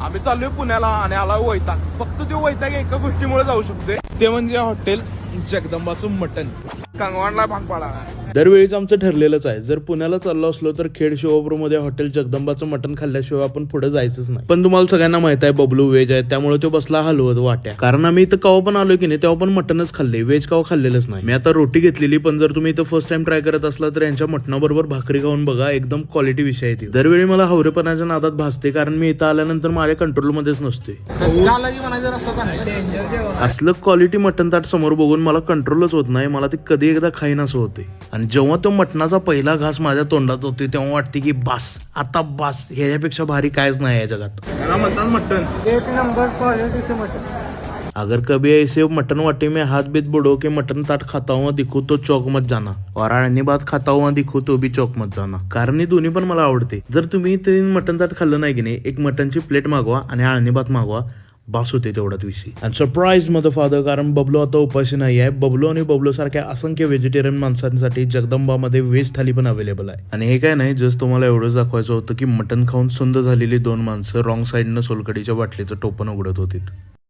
आम्ही चाललोय पुण्याला आणि आला वैताग. फक्त ते वैताग एका गोष्टीमुळे जाऊ शकते, ते म्हणजे हॉटेल जगदंबाचं मटण. कंगवानला भाग पाडा. दरवेळीच आमचं ठरलेलंच आहे, जर पुण्याला चाललो असलो तर खेड शिवापूर मध्ये हॉटेल जगदंबाचं मटण खाल्ल्याशिवाय आपण पुढे जायचंच नाही. पण तुम्हाला सगळ्यांना माहित आहे बबलू व्हेज आहे, त्यामुळे तो बसला हलवत वाट्या. कारण आम्ही इथं कवा पण आलोय की नाही तेव्हा पण मटणच खाल्ले, व्हेज कवा खाल्लेलंच नाही. मी आता रोटी घेतलेली, पण जर तुम्ही इथं फर्स्ट टाइम ट्राय करत असला तर यांच्या मटणाबरोबर भाकरी खाऊन बघा, एकदम क्वालिटी विषय आहे ती. दरवेळी मला हवरेपणाच्या नादात भासते, कारण मी इथं आल्यानंतर माझ्या कंट्रोल मध्येच नसते. असलं क्वालिटी मटण ताट समोर बघून मला कंट्रोलच होत नाही, मला ते कधी एकदा खाईन असं होते. आणि जेव्हा तो मटणाचा पहिला घास माझ्या तोंडात होते तेव्हा वाटते की बास, आता बास, ह्याच्यापेक्षा भारी कायच नाही या जगात. याला म्हणतात मटण. एक नंबर क्वालिटीचं मटण. अगर कभी ऐसे मटन वाटे में हाथ बीत बुड़ो के मटन ताट खाता हुआ दिखू तो चौक मत जाना, और अळणी भात खाता हुआ दिखू तो भी चौक मत जाना. कारण हे दोन्ही पण मला आवडते. जर तुम्ही ते मटन ताट खाल्लं नाही की नाही, एक मटनची प्लेट मागवा आणि अळणी भात मागवा, बास होते तेवढाच विषय. आणि सरप्राईज मध्ये फादर, कारण बबलू आता उपाशी नाही आहे. बबलू आणि बबलू सारख्या असंख्य व्हेजिटेरियन माणसांसाठी जगदंबामध्ये व्हेज थाली पण अवेलेबल आहे. आणि हे काय नाही, जस्ट तुम्हाला एवढंच दाखवायचं होतं की मटन खाऊन सुंद झालेली दोन माणसं रॉंग साईडनं सोलकडीच्या बाटलीचं टोपण उघडत होती.